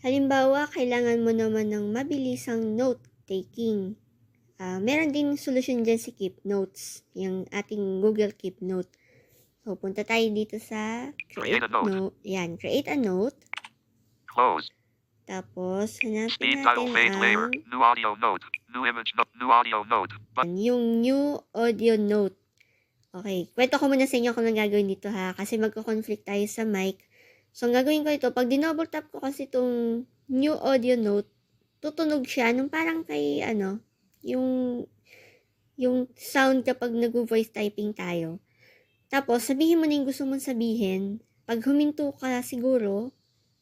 Halimbawa, kailangan mo naman ng mabilisang note-taking. Meron din solusyon dyan si Keep Notes, yung ating Google Keep Note. So, punta tayo dito sa Create a Note. Yan, Create a Note. Close. Tapos, hanapin Speed natin dial fade layer. New audio note. New image note. New audio note. yung New Audio Note. Okay, kwento ko muna sa inyo kung anong gagawin dito ha, kasi magko-conflict tayo sa mic. So, ang gagawin ko ito, pag dinouble tap ko kasi itong New Audio Note, tutunog siya nung parang kay, yung sound kapag nag-voice typing tayo. Tapos, sabihin mo na yung gusto mong sabihin. Pag huminto ka siguro,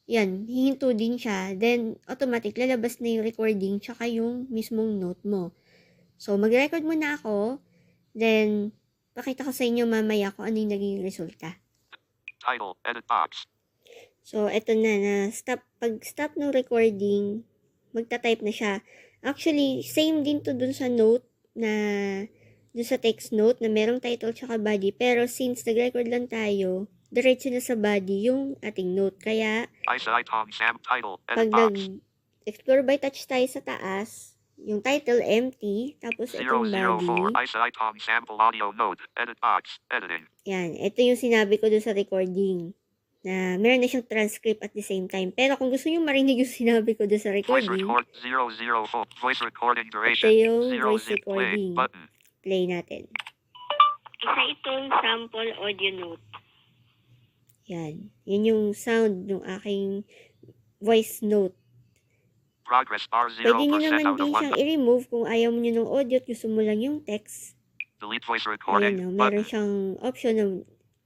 yan, hihinto din siya. Then, automatic, lalabas na yung recording tsaka yung mismong note mo. So, mag-record muna ako. Then, pakita ko sa inyo mamaya kung ano yung naging resulta. Title, edit box. So, eto na stop. Pag stop ng recording, magta-type na siya. Actually, same din to dun sa note dun sa text note na merong title tsaka body. Pero since nag-record lang tayo, diretso na sa body yung ating note. Kaya, pag nag-explore by touch tayo sa taas, yung title empty, tapos itong body. Sample audio note, edit box, editing. Yan, ito yung sinabi ko dun sa recording. Na meron na siyang transcript at the same time. Pero kung gusto nyo marinig yung sinabi ko doon sa recording, voice recording duration, ito yung voice recording. Play natin. Isa itong sample audio note. Yan. Yan yung sound ng aking voice note. Progress bar 0% Pwede nyo naman din siyang i-remove kung ayaw nyo ng audio at gusto mo lang yung text. Delete voice recording. Ayan, meron siyang option na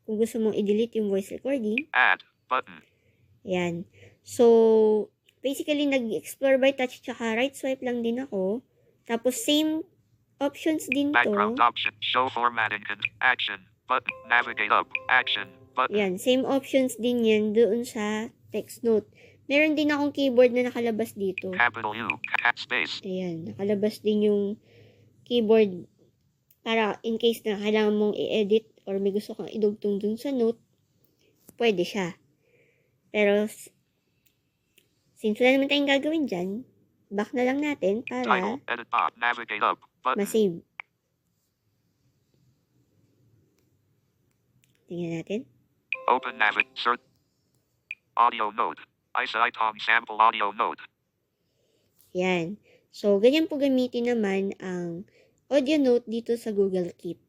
kung gusto mong i-delete yung voice recording. Add button. Yan. So, basically, nag-explore by touch tsaka right swipe lang din ako. Tapos, same options din to. Background option. Show formatting and action. Button. Navigate up. Action. Button. Yan. Same options din yan doon sa text note. Meron din akong keyboard na nakalabas dito. Capital U. Space. Ayan. Nakalabas din yung keyboard para in case na kailangan mong i-edit or may gusto kang idugtong dun sa note, pwede siya. Pero, since wala naman tayong gagawin dyan, back na lang natin para masave. Tingnan natin. Open search. Audio note. Isotom sample audio note. Yan. So, ganyan po gamitin naman ang audio note dito sa Google Keep.